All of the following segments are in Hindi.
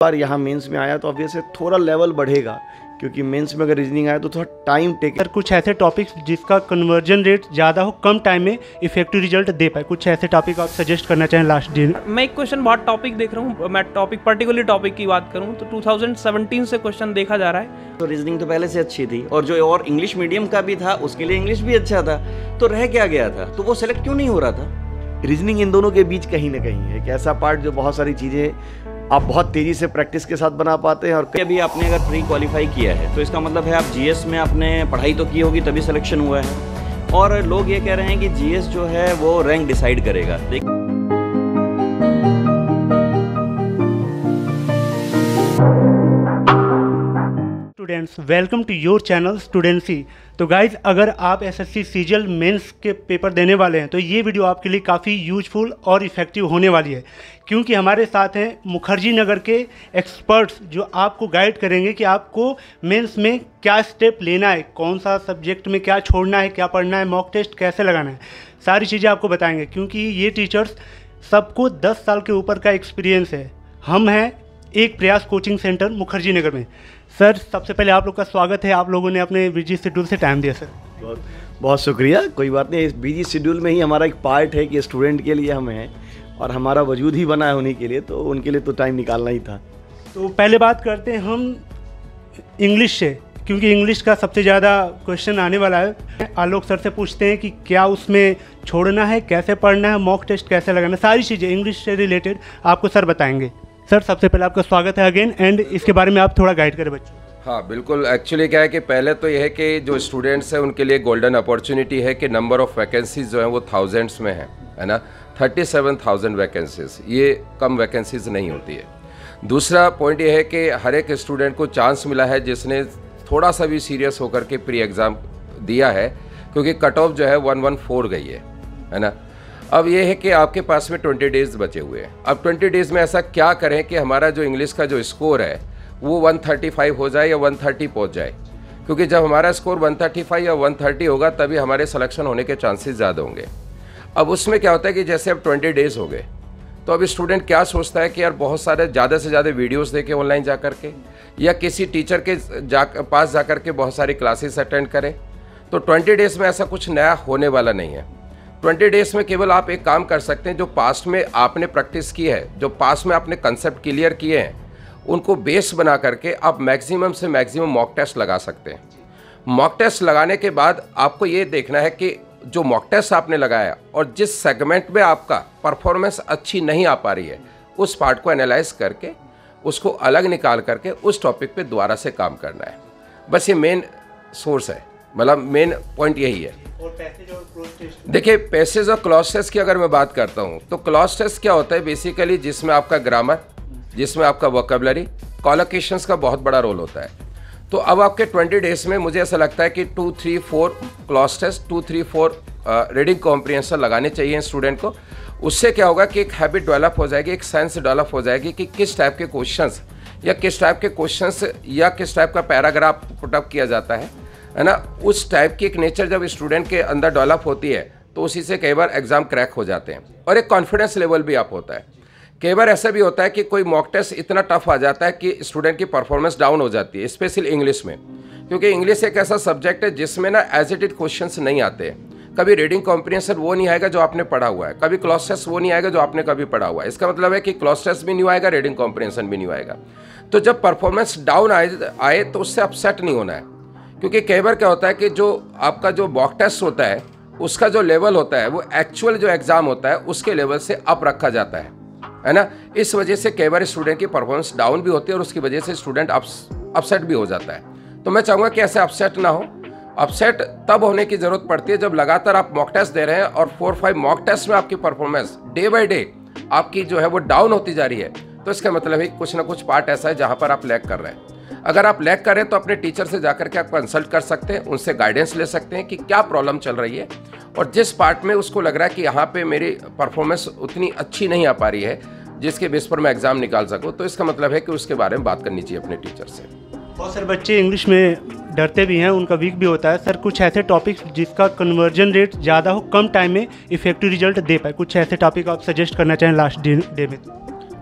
बार यहाँ मेंस में आया तो ऑब्वियसली थोड़ा लेवल बढ़ेगा, क्योंकि मेंस में अगर रीजनिंग आया तो थोड़ा टाइम टेक। सर कुछ ऐसे टॉपिक्स जिसका कन्वर्जन रेट ज़्यादा हो, कम टाइम में इफेक्टिव रिजल्ट दे पाए, कुछ ऐसे टॉपिक आप सजेस्ट करना चाहें लास्ट दिन? मैं एक क्वेश्चन बहुत टॉपिक देख रहा हूँ, मैं टॉपिक पर्टिकुलर टॉपिक की बात करूँ तो 2017 से क्वेश्चन देखा जा रहा है। तो रीजनिंग तो पहले से अच्छी थी, और जो और इंग्लिश मीडियम का भी था उसके लिए इंग्लिश भी अच्छा था, तो रह क्या गया था, तो वो सेलेक्ट क्यों नहीं हो रहा था? रीजनिंग इन दोनों के बीच कहीं ना कहीं है, एक ऐसा पार्ट जो बहुत सारी चीज़ें आप बहुत तेज़ी से प्रैक्टिस के साथ बना पाते हैं। और अभी आपने अगर प्री क्वालिफाई किया है तो इसका मतलब है आप जीएस में आपने पढ़ाई तो की होगी तभी सिलेक्शन हुआ है, और लोग ये कह रहे हैं कि जीएस जो है वो रैंक डिसाइड करेगा। Students, welcome to your channel Studency. तो गाइज, अगर आप एसएससी सीजीएल मेंस के पेपर देने वाले हैं तो ये वीडियो आपके लिए काफ़ी यूजफुल और इफ़ेक्टिव होने वाली है, क्योंकि हमारे साथ हैं मुखर्जी नगर के एक्सपर्ट्स जो आपको गाइड करेंगे कि आपको मेंस में क्या स्टेप लेना है, कौन सा सब्जेक्ट में क्या छोड़ना है, क्या पढ़ना है, मॉक टेस्ट कैसे लगाना है, सारी चीज़ें आपको बताएंगे। क्योंकि ये टीचर्स सबको 10 साल के ऊपर का एक्सपीरियंस है। हम हैं एक प्रयास कोचिंग सेंटर मुखर्जी नगर में। सर, सबसे पहले आप लोग का स्वागत है, आप लोगों ने अपने बिजी शेड्यूल से टाइम दिया सर। बहुत बहुत शुक्रिया। कोई बात नहीं, इस बिजी शेड्यूल में ही हमारा एक पार्ट है कि स्टूडेंट के लिए हम हैं और हमारा वजूद ही बना है उन्हीं के लिए, तो उनके लिए तो टाइम निकालना ही था। तो पहले बात करते हैं हम इंग्लिश से, क्योंकि इंग्लिश का सबसे ज़्यादा क्वेश्चन आने वाला है। आलोक सर से पूछते हैं कि क्या उसमें छोड़ना है, कैसे पढ़ना है, मॉक टेस्ट कैसे लगाना है, सारी चीज़ें इंग्लिश से रिलेटेड आपको सर बताएंगे। सर, सबसे पहले आपका स्वागत है अगेन, एंड इसके बारे में आप थोड़ा गाइड करें बच्चों। हाँ बिल्कुल, एक्चुअली क्या है कि पहले तो यह है कि जो स्टूडेंट्स हैं उनके लिए गोल्डन अपॉर्चुनिटी है कि नंबर ऑफ़ वैकेंसीज जो हैं वो थाउजेंड्स में है ना, 37,000 वैकेंसीज, ये कम वैकेंसीज नहीं होती है। दूसरा पॉइंट ये है कि हर एक स्टूडेंट को चांस मिला है जिसने थोड़ा सा भी सीरियस होकर के प्री एग्ज़ाम दिया है, क्योंकि कट ऑफ जो है 114 गई है ना। अब ये है कि आपके पास में 20 डेज़ बचे हुए हैं। अब 20 डेज़ में ऐसा क्या करें कि हमारा जो इंग्लिश का जो स्कोर है वो 135 हो जाए या 130 पहुंच जाए, क्योंकि जब हमारा स्कोर 135 या 130 होगा तभी हमारे सिलेक्शन होने के चांसेस ज़्यादा होंगे। अब उसमें क्या होता है कि जैसे अब 20 डेज़ हो गए तो अब स्टूडेंट क्या सोचता है कि यार बहुत सारे ज़्यादा से ज़्यादा वीडियोज़ देखे ऑनलाइन जा कर के, या किसी टीचर के पास जा कर के बहुत सारी क्लासेस अटेंड करें। तो 20 डेज़ में ऐसा कुछ नया होने वाला नहीं है। 20 डेज़ में केवल आप एक काम कर सकते हैं, जो पास्ट में आपने प्रैक्टिस की है, जो पास्ट में आपने कंसेप्ट क्लियर किए हैं, उनको बेस बना करके आप मैक्सिमम से मैक्सिमम मॉक टेस्ट लगा सकते हैं। मॉक टेस्ट लगाने के बाद आपको ये देखना है कि जो मॉक टेस्ट आपने लगाया और जिस सेगमेंट में आपका परफॉर्मेंस अच्छी नहीं आ पा रही है, उस पार्ट को एनालाइज करके उसको अलग निकाल करके उस टॉपिक पे दोबारा से काम करना है। बस ये मेन सोर्स है, मतलब मेन पॉइंट यही है। और पैसेज और क्लॉज टेस्ट, देखिए पैसेज और क्लॉज टेस्ट की अगर मैं बात करता हूँ तो क्लॉज टेस्ट क्या होता है, बेसिकली जिसमें आपका ग्रामर, जिसमें आपका वोकैबुलरी, कॉलोकेशंस का बहुत बड़ा रोल होता है। तो अब आपके 20 डेज़ में मुझे ऐसा लगता है कि 2, 3, 4 क्लॉज टेस्ट, 2, 3, 4 रीडिंग कॉम्प्रिहेंशन लगाने चाहिए स्टूडेंट को। उससे क्या होगा कि एक हैबिट डेवलप हो जाएगी, एक सेंस डेवलप हो जाएगी कि किस टाइप के क्वेश्चंस या किस टाइप के क्वेश्चंस या किस टाइप का पैराग्राफ पुटअप किया जाता है ना। उस टाइप की एक नेचर जब स्टूडेंट के अंदर डेवलप होती है तो उसी से कई बार एग्जाम क्रैक हो जाते हैं, और एक कॉन्फिडेंस लेवल भी आप होता है। कई बार ऐसा भी होता है कि कोई मॉक टेस्ट इतना टफ आ जाता है कि स्टूडेंट की परफॉर्मेंस डाउन हो जाती है, स्पेशली इंग्लिश में, क्योंकि इंग्लिश एक ऐसा सब्जेक्ट है जिसमें ना एज इट इट क्वेश्चंस नहीं आते हैं। कभी रीडिंग कॉम्प्रिहेंशन वो नहीं आएगा जो आपने पढ़ा हुआ है, कभी क्लॉज टेस्ट वो नहीं आएगा जो आपने कभी पढ़ा हुआ है। इसका मतलब है कि क्लॉज टेस्ट भी नहीं आएगा, रीडिंग कॉम्प्रिहेंशन भी नहीं आएगा। तो जब परफॉर्मेंस डाउन आए तो उससे अपसेट नहीं होना है, क्योंकि कई बार क्या होता है कि जो आपका जो मॉक टेस्ट होता है उसका जो लेवल होता है वो एक्चुअल जो एग्ज़ाम होता है उसके लेवल से अप रखा जाता है ना। इस वजह से कई बार स्टूडेंट की परफॉर्मेंस डाउन भी होती है और उसकी वजह से स्टूडेंट अपसेट भी हो जाता है। तो मैं चाहूँगा कि ऐसे अपसेट ना हो। अपसेट तब होने की ज़रूरत पड़ती है जब लगातार आप मॉक टेस्ट दे रहे हैं और 4-5 मॉक टेस्ट में आपकी परफॉर्मेंस डे बाई डे आपकी जो है वो डाउन होती जा रही है, तो इसका मतलब है कुछ ना कुछ पार्ट ऐसा है जहाँ पर आप लैग कर रहे हैं। अगर आप लैग करें तो अपने टीचर से जाकर के आप कंसल्ट कर सकते हैं, उनसे गाइडेंस ले सकते हैं कि क्या प्रॉब्लम चल रही है, और जिस पार्ट में उसको लग रहा है कि यहाँ पे मेरी परफॉर्मेंस उतनी अच्छी नहीं आ पा रही है जिसके बेस पर मैं एग्ज़ाम निकाल सकूँ, तो इसका मतलब है कि उसके बारे में बात करनी चाहिए अपने टीचर से। बहुत सारे बच्चे इंग्लिश में डरते भी हैं, उनका वीक भी होता है। सर, कुछ ऐसे टॉपिक्स जिसका कन्वर्जन रेट ज़्यादा हो, कम टाइम में इफेक्टिव रिजल्ट दे पाए, कुछ ऐसे टॉपिक आप सजेस्ट करना चाहें लास्ट डे में?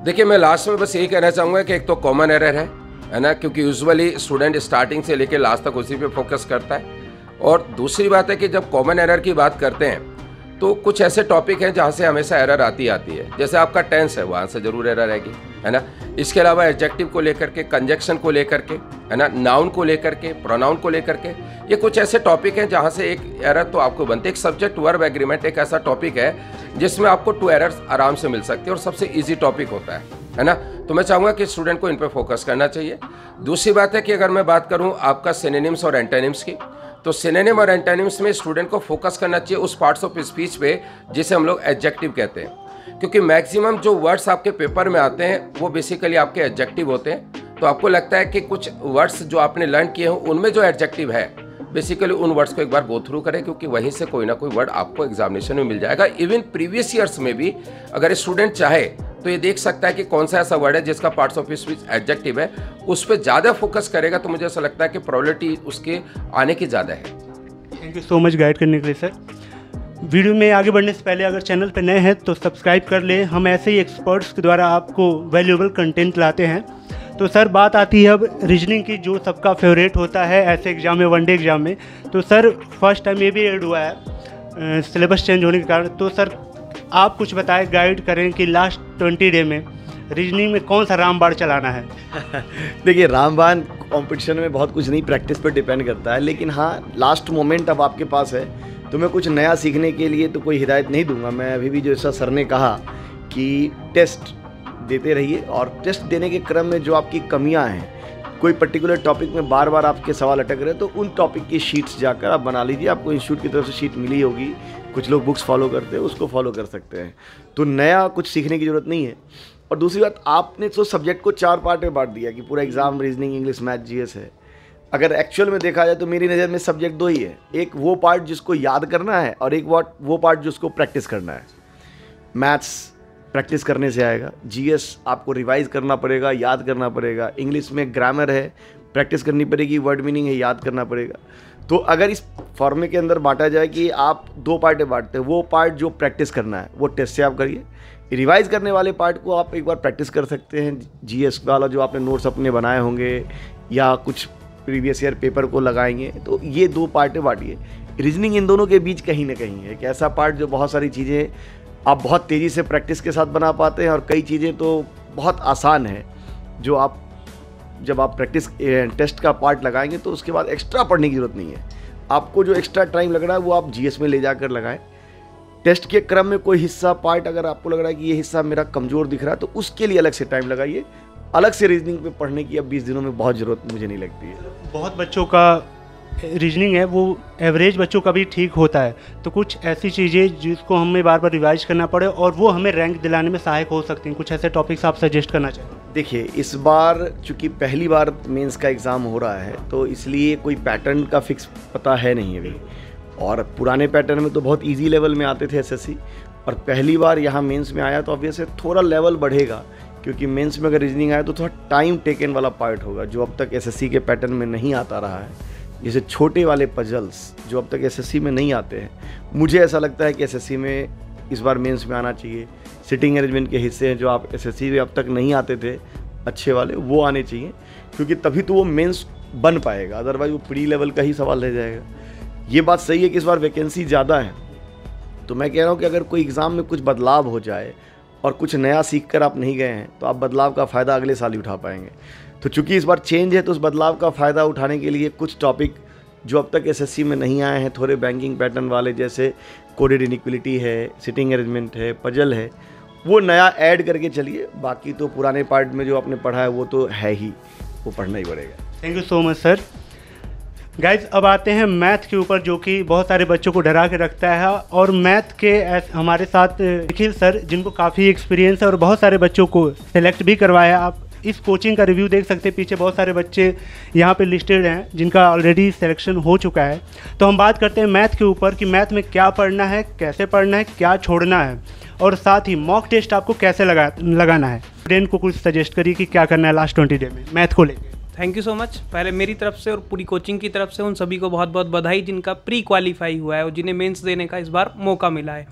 देखिए, मैं लास्ट में बस यही कहना चाहूँगा कि एक तो कॉमन एरर है ना, क्योंकि यूजुअली स्टूडेंट स्टार्टिंग से लेकर लास्ट तक उसी पे फोकस करता है। और दूसरी बात है कि जब कॉमन एरर की बात करते हैं तो कुछ ऐसे टॉपिक हैं जहाँ से हमेशा एरर आती है। जैसे आपका टेंस है, वहाँ से जरूर एरर आएगी, है ना। इसके अलावा एडजेक्टिव को लेकर के, कंजक्शन को लेकर के, है ना, नाउन को लेकर के, प्रोनाउन को लेकर के, ये कुछ ऐसे टॉपिक हैं जहाँ से एक एरर तो आपको बनते। एक सब्जेक्ट वर्ब एग्रीमेंट एक ऐसा टॉपिक है जिसमें आपको 2 एरर्स आराम से मिल सकती है और सबसे ईजी टॉपिक होता है ना। तो मैं चाहूँगा कि स्टूडेंट को इन पर फोकस करना चाहिए। दूसरी बात है कि अगर मैं बात करूँ आपका सिनोनिम्स और एंटोनिम्स की, तो सिनोनिम और एंटोनिम्स में स्टूडेंट को फोकस करना चाहिए उस पार्ट्स ऑफ स्पीच पे जिसे हम लोग एडजेक्टिव कहते हैं, क्योंकि मैक्सिमम जो वर्ड्स आपके पेपर में आते हैं वो बेसिकली आपके एडजेक्टिव होते हैं। तो आपको लगता है कि कुछ वर्ड्स जो आपने लर्न किए हैं उनमें जो एडजेक्टिव है, बेसिकली उन वर्ड्स को एक बार गो थ्रू करें, क्योंकि वहीं से कोई ना कोई वर्ड आपको एग्जामिनेशन में मिल जाएगा। इवन प्रीवियस ईयर्स में भी अगर स्टूडेंट चाहे तो ये देख सकता है कि कौन सा ऐसा वर्ड है जिसका पार्ट्स ऑफ स्पीच एडजेक्टिव है, उस पर ज़्यादा फोकस करेगा तो मुझे ऐसा लगता है कि प्रोबेबिलिटी उसके आने की ज़्यादा है। Thank you so much guide करने के लिए सर। वीडियो में आगे बढ़ने से पहले अगर चैनल पर नए हैं तो सब्सक्राइब कर लें। हम ऐसे ही एक्सपर्ट्स के द्वारा आपको वैल्यूएबल कंटेंट लाते हैं। तो सर बात आती है अब रीजनिंग की, जो सबका फेवरेट होता है ऐसे एग्जाम में, वनडे एग्जाम में। तो सर फर्स्ट टाइम ये भी ऐड हुआ है सिलेबस चेंज होने के कारण। तो सर आप कुछ बताएं, गाइड करें कि लास्ट 20 डे में रीजनिंग में कौन सा रामबाण चलाना है। देखिए, रामबाण कंपटीशन में बहुत कुछ नहीं, प्रैक्टिस पर डिपेंड करता है। लेकिन हाँ, लास्ट मोमेंट अब आपके पास है तो मैं कुछ नया सीखने के लिए तो कोई हिदायत नहीं दूंगा। मैं अभी भी जैसा सर ने कहा कि टेस्ट देते रहिए, और टेस्ट देने के क्रम में जो आपकी कमियां हैं, कोई पर्टिकुलर टॉपिक में बार बार आपके सवाल अटक रहे, तो उन टॉपिक की शीट्स जाकर आप बना लीजिए। आपको इंस्टीट्यूट की तरफ से शीट मिली होगी, कुछ लोग बुक्स फॉलो करते हैं, उसको फॉलो कर सकते हैं। तो नया कुछ सीखने की ज़रूरत नहीं है। और दूसरी बात, आपने तो सब्जेक्ट को 4 पार्ट में बांट दिया कि पूरा exam reasoning, English, math, GS है। अगर एक्चुअल में देखा जाए तो मेरी नज़र में सब्जेक्ट 2 ही है, एक वो पार्ट जिसको याद करना है और एक वो पार्ट जिसको प्रैक्टिस करना है। मैथ्स प्रैक्टिस करने से आएगा, जीएस आपको रिवाइज करना पड़ेगा, याद करना पड़ेगा, इंग्लिश में ग्रामर है, प्रैक्टिस करनी पड़ेगी, वर्ड मीनिंग है, याद करना पड़ेगा। तो अगर इस फॉर्मेट के अंदर बांटा जाए कि आप 2 पार्ट में बांटते हैं, वो पार्ट जो प्रैक्टिस करना है वो टेस्ट से आप करिए, रिवाइज करने वाले पार्ट को आप एक बार प्रैक्टिस कर सकते हैं, जीएस वाला जो आपने नोट्स अपने बनाए होंगे या कुछ प्रीवियस ईयर पेपर को लगाएंगे। तो ये 2 पार्ट में बांटिए। रीजनिंग इन दोनों के बीच कहीं ना कहीं है, एक ऐसा पार्ट जो बहुत सारी चीज़ें आप बहुत तेज़ी से प्रैक्टिस के साथ बना पाते हैं, और कई चीज़ें तो बहुत आसान है जो आप जब आप प्रैक्टिस टेस्ट का पार्ट लगाएंगे तो उसके बाद एक्स्ट्रा पढ़ने की ज़रूरत नहीं है। आपको जो एक्स्ट्रा टाइम लग रहा है वो आप जीएस में ले जाकर लगाएं। टेस्ट के क्रम में कोई हिस्सा पार्ट अगर आपको लग रहा है कि ये हिस्सा मेरा कमज़ोर दिख रहा है तो उसके लिए अलग से टाइम लगाइए। अलग से रीजनिंग पे पढ़ने की अब 20 दिनों में बहुत ज़रूरत मुझे नहीं लगती है। बहुत बच्चों का रीजनिंग है वो एवरेज बच्चों का भी ठीक होता है, तो कुछ ऐसी चीज़ें जिसको हमें बार बार रिवाइज करना पड़े और वो हमें रैंक दिलाने में सहायक हो सकती हैं, कुछ ऐसे टॉपिक्स आप सजेस्ट करना चाहें? देखिए, इस बार चूँकि पहली बार मेंस का एग्ज़ाम हो रहा है तो इसलिए कोई पैटर्न का फिक्स पता है नहीं अभी, और पुराने पैटर्न में तो बहुत इजी लेवल में आते थे एसएससी, और पहली बार यहाँ मेंस में आया तो ऑब्वियसली थोड़ा लेवल बढ़ेगा, क्योंकि मेंस में अगर रीजनिंग आया तो थोड़ा टाइम टेकन वाला पार्ट होगा जो अब तक एसएससी के पैटर्न में नहीं आता रहा है। जैसे छोटे वाले पजल्स जो अब तक एसएससी में नहीं आते हैं, मुझे ऐसा लगता है कि एसएससी में इस बार मेंस में आना चाहिए। सिटिंग अरेंजमेंट के हिस्से हैं जो आप एसएससी में अब तक नहीं आते थे अच्छे वाले, वो आने चाहिए, क्योंकि तभी तो वो मेंस बन पाएगा, अदरवाइज वो प्री लेवल का ही सवाल रह जाएगा। ये बात सही है कि इस बार वैकेंसी ज़्यादा है, तो मैं कह रहा हूँ कि अगर कोई एग्ज़ाम में कुछ बदलाव हो जाए और कुछ नया सीख कर आप नहीं गए हैं तो आप बदलाव का फ़ायदा अगले साल ही उठा पाएंगे। तो चूंकि इस बार चेंज है तो उस बदलाव का फ़ायदा उठाने के लिए कुछ टॉपिक जो अब तक एसएससी में नहीं आए हैं, थोड़े बैंकिंग पैटर्न वाले, जैसे कोडेड इनइक्वलिटी है, सिटिंग अरेंजमेंट है, पजल है, वो नया ऐड करके चलिए। बाकी तो पुराने पार्ट में जो आपने पढ़ा है वो तो है ही, वो पढ़ना ही पड़ेगा। Thank you so much sir. Guys अब आते हैं मैथ के ऊपर, जो कि बहुत सारे बच्चों को डरा के रखता है, और मैथ के हमारे साथ निखिल सर जिनको काफ़ी एक्सपीरियंस है और बहुत सारे बच्चों को सेलेक्ट भी करवाया। आप इस कोचिंग का रिव्यू देख सकते हैं, पीछे बहुत सारे बच्चे यहाँ पे लिस्टेड हैं जिनका ऑलरेडी सिलेक्शन हो चुका है। तो हम बात करते हैं मैथ के ऊपर कि मैथ में क्या पढ़ना है, कैसे पढ़ना है, क्या छोड़ना है, और साथ ही मॉक टेस्ट आपको कैसे लगाना है। स्टूडेंट को कुछ सजेस्ट करिए कि क्या करना है लास्ट 20 डे में मैथ को लेकर। Thank you so much. पहले मेरी तरफ से और पूरी कोचिंग की तरफ से उन सभी को बहुत बहुत बधाई जिनका प्री क्वालिफाई हुआ है और जिन्हें मेंस देने का इस बार मौका मिला है।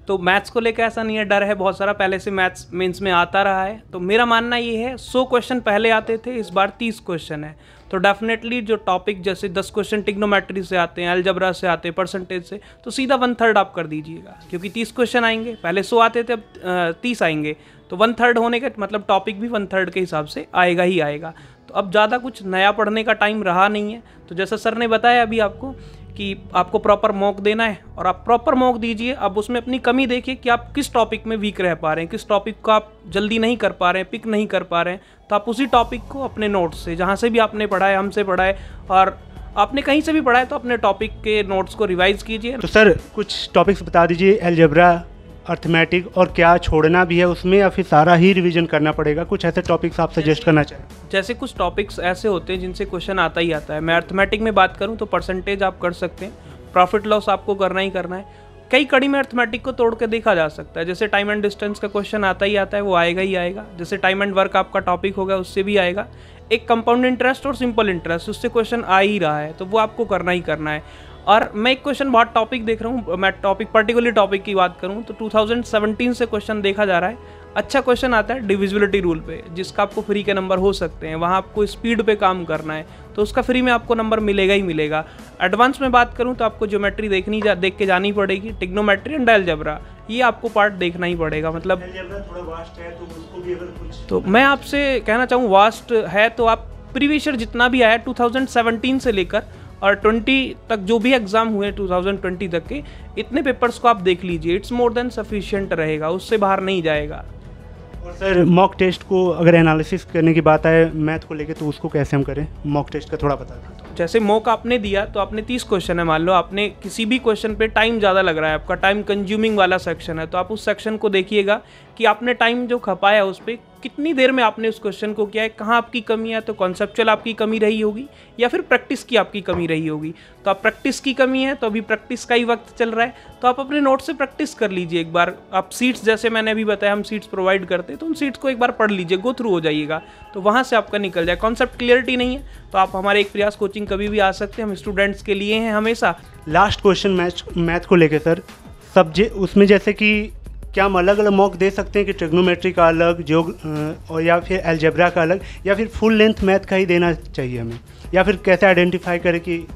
तो मैथ्स को लेकर ऐसा नहीं है, डर है, बहुत सारा पहले से मैथ्स मेंस में आता रहा है। तो मेरा मानना ये है 100 क्वेश्चन पहले आते थे, इस बार 30 क्वेश्चन है। तो डेफिनेटली जो टॉपिक जैसे 10 क्वेश्चन टिग्नोमेट्री से आते हैं, अलजबरा से आते हैं, परसेंटेज से, तो सीधा 1/3 आप कर दीजिएगा, क्योंकि 30 क्वेश्चन आएंगे, पहले 100 आते थे, अब 30 आएंगे, तो 1/3 होने के मतलब टॉपिक भी 1/3 के हिसाब से आएगा ही आएगा। तो अब ज़्यादा कुछ नया पढ़ने का टाइम रहा नहीं है। तो जैसा सर ने बताया अभी आपको कि आपको प्रॉपर मॉक देना है, और आप प्रॉपर मॉक दीजिए। अब उसमें अपनी कमी देखिए कि आप किस टॉपिक में वीक रह पा रहे हैं, किस टॉपिक को आप जल्दी नहीं कर पा रहे हैं, पिक नहीं कर पा रहे हैं, तो आप उसी टॉपिक को अपने नोट्स से, जहाँ से भी आपने पढ़ा है, हमसे पढ़ा है और आपने कहीं से भी पढ़ा है, तो अपने टॉपिक के नोट्स को रिवाइज कीजिए। तो सर कुछ टॉपिक्स बता दीजिए, अलजेब्रा, अर्थमेटिक, और क्या छोड़ना भी है उसमें या फिर सारा ही रिवीजन करना पड़ेगा? कुछ ऐसे टॉपिक्स आप सजेस्ट करना चाहें? जैसे कुछ टॉपिक्स ऐसे होते हैं जिनसे क्वेश्चन आता ही आता है। मैं अर्थमेटिक में बात करूं तो परसेंटेज आप कर सकते हैं, प्रॉफिट लॉस आपको करना ही करना है। कई कड़ी में अर्थमेटिक को तोड़ के देखा जा सकता है। जैसे टाइम एंड डिस्टेंस का क्वेश्चन आता ही आता है, वो आएगा ही आएगा। जैसे टाइम एंड वर्क आपका टॉपिक होगा, उससे भी आएगा। एक कंपाउंड इंटरेस्ट और सिंपल इंटरेस्ट, उससे क्वेश्चन आ ही रहा है, तो वो आपको करना ही करना है। और मैं एक क्वेश्चन बहुत टॉपिक देख रहा हूँ, मैं पर्टिकुलर टॉपिक की बात करूँ तो 2017 से क्वेश्चन देखा जा रहा है। अच्छा क्वेश्चन आता है डिविजिबिलिटी रूल पे, जिसका आपको फ्री के नंबर हो सकते हैं। वहाँ आपको स्पीड पे काम करना है, तो उसका फ्री में आपको नंबर मिलेगा ही मिलेगा। एडवांस में बात करूँ तो आपको ज्योमेट्री देख के जानी पड़ेगी, टिग्नोमेट्री एंड अलजेब्रा, ये आपको पार्ट देखना ही पड़ेगा। मतलब थोड़ा वास्ट है, तो उसको भी अगर कुछ, तो मैं आपसे कहना चाहूँ वास्ट है तो आप प्रीवियस ईयर जितना भी आया 2017 से लेकर और 20 तक जो भी एग्जाम हुए 2020 तक के, इतने पेपर्स को आप देख लीजिए। इट्स मोर देन सफिशिएंट रहेगा, उससे बाहर नहीं जाएगा। और सर मॉक टेस्ट को अगर एनालिसिस करने की बात आए मैथ को लेके, तो उसको कैसे हम करें? मॉक टेस्ट का थोड़ा बता दें। जैसे मॉक आपने दिया तो आपने 30 क्वेश्चन है, मान लो आपने किसी भी क्वेश्चन पे टाइम ज़्यादा लग रहा है, आपका टाइम कंज्यूमिंग वाला सेक्शन है, तो आप उस सेक्शन को देखिएगा कि आपने टाइम जो खपाया उस पर कितनी देर में आपने उस क्वेश्चन को किया है, कहाँ आपकी कमी है। तो कॉन्सेप्चुअल आपकी कमी रही होगी या फिर प्रैक्टिस की आपकी कमी रही होगी। तो आप प्रैक्टिस की कमी है, तो अभी प्रैक्टिस का ही वक्त चल रहा है, तो आप अपने नोट से प्रैक्टिस कर लीजिए एक बार। आप सीट्स, जैसे मैंने अभी बताया, हम सीट्स प्रोवाइड करते हैं, तो उन सीट्स को एक बार पढ़ लीजिए, गो थ्रू हो जाइएगा, तो वहाँ से आपका निकल जाए। कॉन्सेप्ट क्लियरिटी नहीं है तो आप हमारे एक प्रयास कोचिंग कभी भी आ सकते हैं, हम स्टूडेंट्स के लिए हैं हमेशा। लास्ट क्वेश्चन मैथ को लेके सर, सब्जेक्ट उसमें जैसे कि क्या हम अलग अलग मॉक दे सकते हैं कि ट्रिग्नोमेट्री का अलग, जो और या फिर अलजेब्रा का अलग, या फिर फुल लेंथ मैथ का ही देना चाहिए हमें, या फिर कैसे आइडेंटिफाई करें कि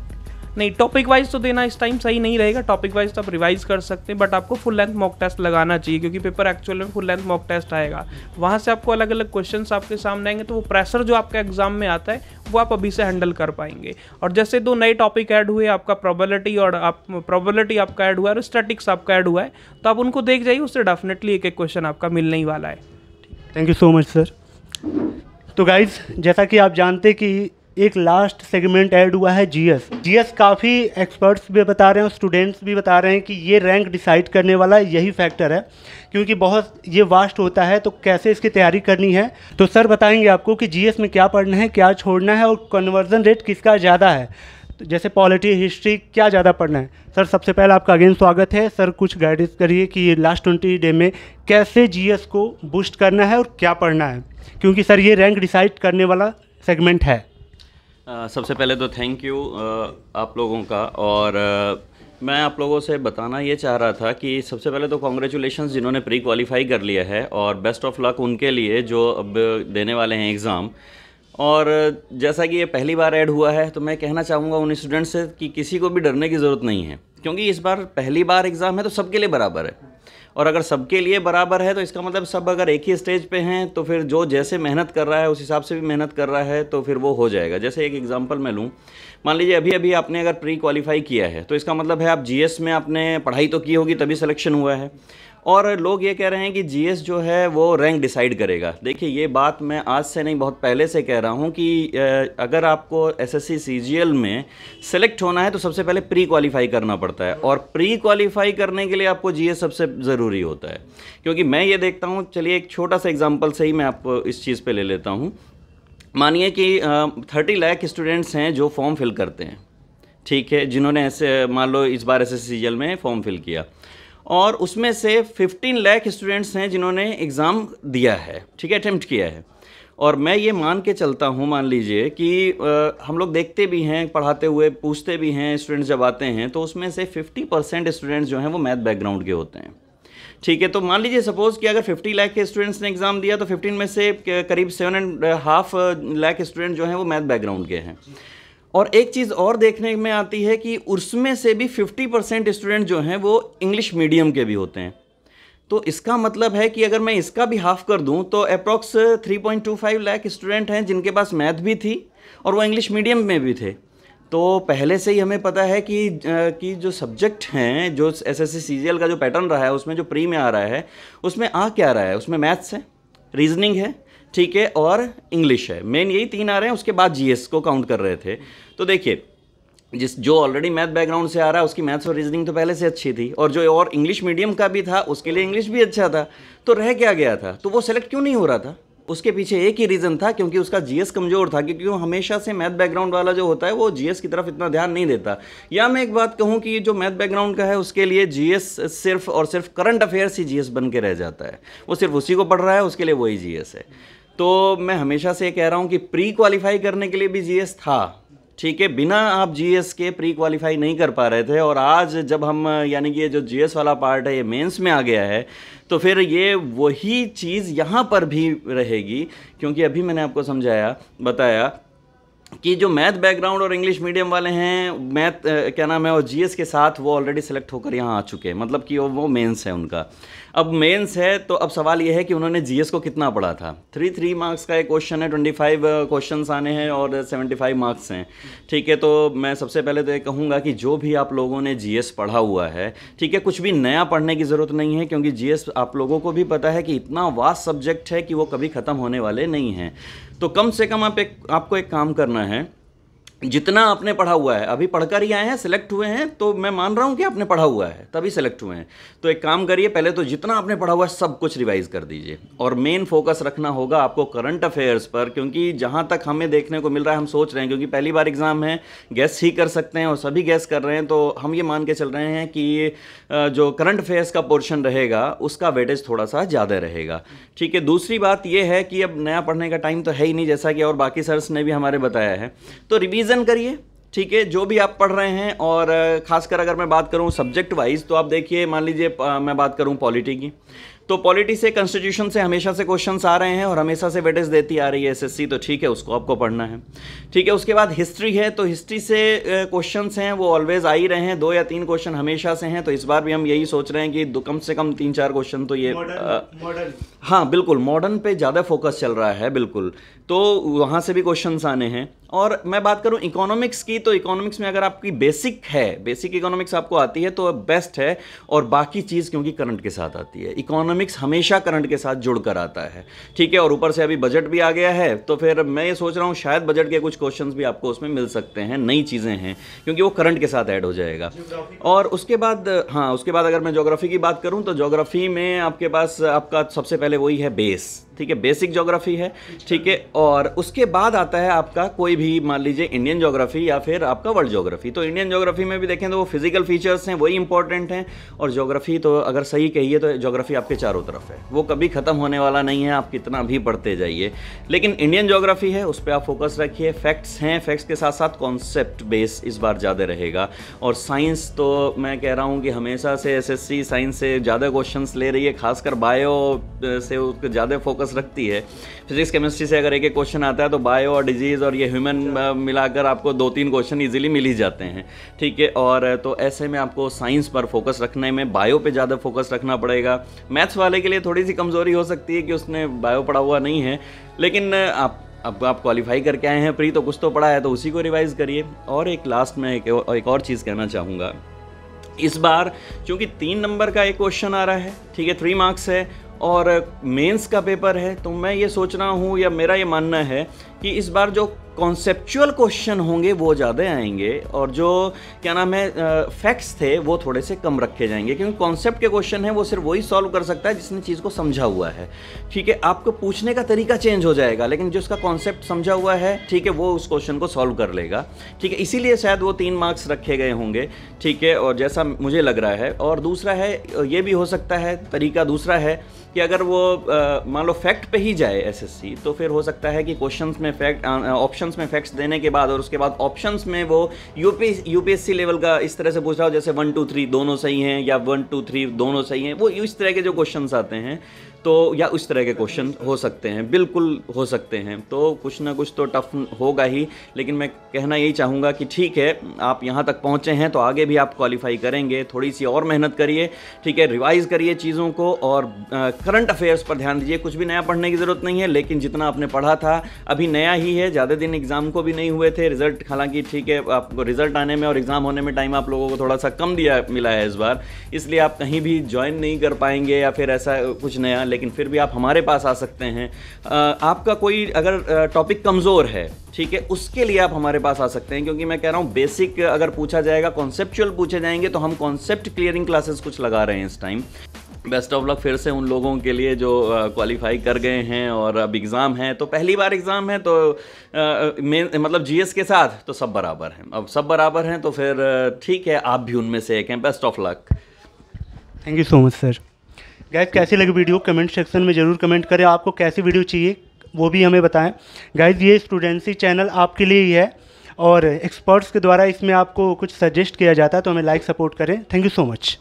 नहीं, टॉपिक वाइज तो देना इस टाइम सही नहीं रहेगा। टॉपिक वाइज तो आप रिवाइज कर सकते हैं, बट आपको फुल लेंथ मॉक टेस्ट लगाना चाहिए, क्योंकि पेपर एक्चुअल में फुल लेंथ मॉक टेस्ट आएगा। वहाँ से आपको अलग अलग क्वेश्चंस आपके सामने आएंगे, तो वो प्रेशर जो आपका एग्जाम में आता है वो आप अभी से हैंडल कर पाएंगे। और जैसे 2 नए टॉपिक ऐड हुए, आपका प्रोबेबिलिटी आपका ऐड हुआ है और स्टैटिक्स आपका ऐड हुआ है, तो आप उनको देख जाइए, उससे डेफिनेटली एक क्वेश्चन आपका मिलने ही वाला है। Thank you so much sir. तो गाइज, जैसा कि आप जानते कि एक लास्ट सेगमेंट ऐड हुआ है जीएस काफ़ी एक्सपर्ट्स भी बता रहे हैं और स्टूडेंट्स भी बता रहे हैं कि ये रैंक डिसाइड करने वाला यही फैक्टर है, क्योंकि बहुत ये वास्ट होता है, तो कैसे इसकी तैयारी करनी है। तो सर बताएंगे आपको कि जीएस में क्या पढ़ना है, क्या छोड़ना है, और कन्वर्जन रेट किसका ज़्यादा है। तो जैसे पॉलिटी, हिस्ट्री, क्या ज़्यादा पढ़ना है। सर सबसे पहले आपका अगेन स्वागत है। सर कुछ गाइडेंस करिए कि ये लास्ट 20 डे में कैसे जीएस को बूस्ट करना है और क्या पढ़ना है, क्योंकि सर ये रैंक डिसाइड करने वाला सेगमेंट है। सबसे पहले तो थैंक यू आप लोगों का, और मैं आप लोगों से बताना ये चाह रहा था कि सबसे पहले तो कॉन्ग्रेचुलेशंस जिन्होंने प्री क्वालिफाई कर लिया है, और बेस्ट ऑफ लक उनके लिए जो अब देने वाले हैं एग्ज़ाम। और जैसा कि ये पहली बार ऐड हुआ है, तो मैं कहना चाहूँगा उन स्टूडेंट्स से कि किसी को भी डरने की ज़रूरत नहीं है, क्योंकि इस बार पहली बार एग्ज़ाम है तो सबके लिए बराबर है। और अगर सबके लिए बराबर है तो इसका मतलब सब अगर एक ही स्टेज पे हैं, तो फिर जो जैसे मेहनत कर रहा है उस हिसाब से भी मेहनत कर रहा है, तो फिर वो हो जाएगा। जैसे एक एग्जांपल मैं लूँ, मान लीजिए अभी अभी आपने अगर प्री क्वालिफाई किया है, तो इसका मतलब है आप जीएस में आपने पढ़ाई तो की होगी, तभी सिलेक्शन हुआ है। और लोग ये कह रहे हैं कि जीएस जो है वो रैंक डिसाइड करेगा। देखिए, ये बात मैं आज से नहीं, बहुत पहले से कह रहा हूँ कि अगर आपको एसएससी सीजीएल में सेलेक्ट होना है तो सबसे पहले प्री क्वालिफाई करना पड़ता है, और प्री क्वालिफाई करने के लिए आपको जीएस सबसे ज़रूरी होता है। क्योंकि मैं ये देखता हूँ, चलिए एक छोटा सा एग्जाम्पल से ही मैं आपको इस चीज़ पर ले लेता हूँ। मानिए कि 30 लाख स्टूडेंट्स हैं जो फॉर्म फिल करते हैं, ठीक है, जिन्होंने ऐसे मान लो इस बार एसएससी सीजीएल में फॉर्म फिल किया, और उसमें से 15 लाख स्टूडेंट्स हैं जिन्होंने एग्ज़ाम दिया है, ठीक है, अटेम्प्ट किया है। और मैं ये मान के चलता हूँ, मान लीजिए कि हम लोग देखते भी हैं, पढ़ाते हुए पूछते भी हैं, स्टूडेंट्स जब आते हैं तो उसमें से 50% स्टूडेंट्स जो हैं वो मैथ बैकग्राउंड के होते हैं। ठीक है। तो मान लीजिए सपोज कि अगर 50 लाख के स्टूडेंट्स ने एग्जाम दिया तो 15 में से करीब 7.5 लाख स्टूडेंट जो हैं वो मैथ बैकग्राउंड के हैं। और एक चीज़ और देखने में आती है कि उसमें से भी 50% स्टूडेंट जो हैं वो इंग्लिश मीडियम के भी होते हैं। तो इसका मतलब है कि अगर मैं इसका भी हाफ कर दूं तो अप्रॉक्स 3.25 लाख स्टूडेंट हैं जिनके पास मैथ भी थी और वो इंग्लिश मीडियम में भी थे। तो पहले से ही हमें पता है कि जो सब्जेक्ट हैं, जो एसएससी सीजीएल का जो पैटर्न रहा है उसमें जो प्री में आ रहा है उसमें आ क्या रहा है, उसमें मैथ्स है, रीजनिंग है, ठीक है, और इंग्लिश है। मेन यही 3 आ रहे हैं, उसके बाद जीएस को काउंट कर रहे थे। तो देखिए जो ऑलरेडी मैथ बैकग्राउंड से आ रहा है उसकी मैथ्स और रीजनिंग तो पहले से अच्छी थी, और जो और इंग्लिश मीडियम का भी था उसके लिए इंग्लिश भी अच्छा था। तो रह क्या गया था, तो वो सेलेक्ट क्यों नहीं हो रहा था? उसके पीछे एक ही रीज़न था, क्योंकि उसका जीएस कमज़ोर था, क्योंकि वो हमेशा से मैथ बैकग्राउंड वाला जो होता है वो जीएस की तरफ इतना ध्यान नहीं देता। या मैं एक बात कहूँ कि जो मैथ बैकग्राउंड का है उसके लिए जीएस सिर्फ और सिर्फ करंट अफेयर्स ही जीएस बन के रह जाता है, वो सिर्फ उसी को पढ़ रहा है, उसके लिए वही जीएस है। तो मैं हमेशा से कह रहा हूँ कि प्री क्वालिफाई करने के लिए भी जीएस था, ठीक है, बिना आप जीएस के प्री क्वालिफाई नहीं कर पा रहे थे। और आज जब हम यानी कि ये जो जीएस वाला पार्ट है ये मेंस में आ गया है तो फिर ये वही चीज़ यहाँ पर भी रहेगी, क्योंकि अभी मैंने आपको बताया कि जो मैथ बैकग्राउंड और इंग्लिश मीडियम वाले हैं, मैथ क्या नाम है, और जीएस के साथ वो ऑलरेडी सेलेक्ट होकर यहाँ आ चुके हैं, मतलब कि वो मेंस है उनका। अब मेंस है तो अब सवाल ये है कि उन्होंने जीएस को कितना पढ़ा था। 3 मार्क्स का एक क्वेश्चन है, 25 क्वेश्चंस आने हैं और 75 मार्क्स हैं, ठीक है। तो मैं सबसे पहले तो ये कहूँगा कि जो भी आप लोगों ने जीएस पढ़ा हुआ है, ठीक है, कुछ भी नया पढ़ने की ज़रूरत नहीं है, क्योंकि जीएस आप लोगों को भी पता है कि इतना वास्ट सब्जेक्ट है कि वो कभी ख़त्म होने वाले नहीं हैं। तो कम से कम आपको एक काम करना है, जितना आपने पढ़ा हुआ है, अभी पढ़कर ही आए हैं, सिलेक्ट हुए हैं, तो मैं मान रहा हूं कि आपने पढ़ा हुआ है तभी सिलेक्ट हुए हैं। तो एक काम करिए, पहले तो जितना आपने पढ़ा हुआ है सब कुछ रिवाइज कर दीजिए, और मेन फोकस रखना होगा आपको करंट अफेयर्स पर, क्योंकि जहां तक हमें देखने को मिल रहा है, हम सोच रहे हैं, क्योंकि पहली बार एग्जाम है, गैस ही कर सकते हैं और सभी गैस कर रहे हैं, तो हम ये मान के चल रहे हैं कि जो करंट अफेयर्स का पोर्शन रहेगा उसका वेटेज थोड़ा सा ज़्यादा रहेगा, ठीक है। दूसरी बात यह है कि अब नया पढ़ने का टाइम तो है ही नहीं, जैसा कि और बाकी सर्स ने भी हमारे बताया है, तो रिवीजन करिए, ठीक है, जो भी आप पढ़ रहे हैं। और खासकर अगर मैं बात करूं सब्जेक्ट वाइज, तो आप देखिए, मान लीजिए मैं बात करूं पॉलिटी की, तो पॉलिटी से, कॉन्स्टिट्यूशन से हमेशा से क्वेश्चंस आ रहे हैं और हमेशा से वेटेज देती आ रही है एसएससी, तो ठीक है, उसको आपको पढ़ना है, ठीक है। उसके बाद हिस्ट्री है, तो हिस्ट्री से क्वेश्चंस हैं वो ऑलवेज आ ही रहे हैं, 2 या 3 क्वेश्चन हमेशा से हैं, तो इस बार भी हम यही सोच रहे हैं कि कम से कम 3-4 क्वेश्चन तो ये मॉडर्न, हाँ बिल्कुल, मॉडर्न पे ज़्यादा फोकस चल रहा है, बिल्कुल, तो वहाँ से भी क्वेश्चंस आने हैं। और मैं बात करूँ इकोनॉमिक्स की, तो इकोनॉमिक्स में अगर आपकी बेसिक इकोनॉमिक्स आपको आती है तो बेस्ट है, और बाकी चीज़ क्योंकि करंट के साथ आती है, इकोनॉमिक्स हमेशा करंट के साथ जुड़ कर आता है, ठीक है। और ऊपर से अभी बजट भी आ गया है, तो फिर मैं ये सोच रहा हूँ शायद बजट के कुछ क्वेश्चंस भी आपको उसमें मिल सकते हैं, नई चीज़ें हैं, क्योंकि वो करंट के साथ ऐड हो जाएगा। और उसके बाद अगर मैं ज्योग्राफी की बात करूँ, तो ज्योग्राफी में आपके पास आपका सबसे पहले वही है बेस, ठीक है, बेसिक ज्योग्राफी है, ठीक है। और उसके बाद आता है आपका कोई भी, मान लीजिए इंडियन ज्योग्राफी या फिर आपका वर्ल्ड ज्योग्राफी। तो इंडियन ज्योग्राफी में भी देखें तो वो फिजिकल फीचर्स हैं, वही इंपॉर्टेंट हैं, और ज्योग्राफी तो अगर सही कहिए तो ज्योग्राफी आपके चारों तरफ है, वो कभी ख़त्म होने वाला नहीं है, आप कितना भी पढ़ते जाइए। लेकिन इंडियन ज्योग्राफी है, उस पर आप फोकस रखिए। फैक्ट्स हैं, फैक्ट्स के साथ साथ कॉन्सेप्ट बेस इस बार ज़्यादा रहेगा। और साइंस तो मैं कह रहा हूँ कि हमेशा से एसएससी साइंस से ज़्यादा क्वेश्चंस ले रही है, खासकर बायो से उसको ज़्यादा फोकस रखती है। फिजिक्स केमिस्ट्री से अगर एक क्वेश्चन आता है तो बायो और डिजीज़ और ये ह्यूमन मिलाकर आपको 2-3 क्वेश्चन इजीली मिल ही जाते हैं, ठीक है। और तो ऐसे में आपको साइंस पर फोकस रखने में, बायो पे ज़्यादा फोकस रखना पड़ेगा। मैथ्स वाले के लिए थोड़ी सी कमज़ोरी हो सकती है कि उसने बायो पढ़ा हुआ नहीं है, लेकिन आप क्वालिफाई करके आए हैं प्री, तो कुछ तो पढ़ा है, तो उसी को रिवाइज़ करिए। और एक लास्ट में एक और चीज़ कहना चाहूँगा, इस बार क्योंकि 3 नंबर का एक क्वेश्चन आ रहा है, ठीक है, 3 मार्क्स है और मेंस का पेपर है, तो मैं ये सोच रहा हूँ, या मेरा ये मानना है कि इस बार जो कॉन्सेप्चुअल क्वेश्चन होंगे वो ज़्यादा आएंगे, और जो क्या नाम है फैक्ट्स थे वो थोड़े से कम रखे जाएंगे, क्योंकि कॉन्सेप्ट के क्वेश्चन है वो सिर्फ वही सॉल्व कर सकता है जिसने चीज़ को समझा हुआ है, ठीक है। आपको पूछने का तरीका चेंज हो जाएगा, लेकिन जिसका कॉन्सेप्ट समझा हुआ है, ठीक है, वो उस क्वेश्चन को सॉल्व कर लेगा, ठीक है। इसीलिए शायद वो 3 मार्क्स रखे गए होंगे, ठीक है, और जैसा मुझे लग रहा है। और दूसरा है, ये भी हो सकता है, तरीका दूसरा है कि अगर वो मान लो फैक्ट पे ही जाए एसएससी, तो फिर हो सकता है कि क्वेश्चंस में फैक्ट ऑप्शंस क्वेश्चंस में फैक्ट्स देने के बाद और उसके बाद ऑप्शंस में वो यूपीएससी लेवल का इस तरह से पूछ रहा हो जैसे 1 2 3 दोनों सही हैं या 1 2 3 दोनों सही हैं, वो इस तरह के जो क्वेश्चंस आते हैं तो या उस तरह के क्वेश्चन हो सकते हैं, बिल्कुल हो सकते हैं। तो कुछ ना कुछ तो टफ होगा ही, लेकिन मैं कहना यही चाहूँगा कि ठीक है, आप यहाँ तक पहुँचे हैं तो आगे भी आप क्वालिफाई करेंगे। थोड़ी सी और मेहनत करिए, ठीक है, रिवाइज़ करिए चीज़ों को और करंट अफेयर्स पर ध्यान दीजिए। कुछ भी नया पढ़ने की ज़रूरत नहीं है, लेकिन जितना आपने पढ़ा था अभी नया ही है, ज़्यादा दिन एग्ज़ाम को भी नहीं हुए थे। रिजल्ट हालांकि ठीक है, आपको रिजल्ट आने में और एग्ज़ाम होने में टाइम आप लोगों को थोड़ा सा कम मिला है इस बार, इसलिए आप कहीं भी ज्वाइन नहीं कर पाएंगे या फिर ऐसा कुछ नया, लेकिन फिर भी आप हमारे पास आ सकते हैं। आपका कोई अगर टॉपिक कमज़ोर है, ठीक है, उसके लिए आप हमारे पास आ सकते हैं, क्योंकि मैं कह रहा हूँ बेसिक अगर पूछा जाएगा, कॉन्सेप्चुअल पूछे जाएंगे तो हम कॉन्सेप्ट क्लियरिंग क्लासेस कुछ लगा रहे हैं इस टाइम। बेस्ट ऑफ लक फिर से उन लोगों के लिए जो क्वालिफाई कर गए हैं और अब एग्ज़ाम है, तो पहली बार एग्ज़ाम है तो मतलब जीएस के साथ तो सब बराबर हैं। अब सब बराबर हैं तो फिर ठीक है, आप भी उनमें से एक हैं। Best of luck. Thank you so much sir. Guys कैसी लगी वीडियो कमेंट सेक्शन में ज़रूर कमेंट करें। आपको कैसी वीडियो चाहिए वो भी हमें बताएं। गाइस ये स्टूडेंसी चैनल आपके लिए ही है और एक्सपर्ट्स के द्वारा इसमें आपको कुछ सजेस्ट किया जाता है, तो हमें लाइक सपोर्ट करें। Thank you so much.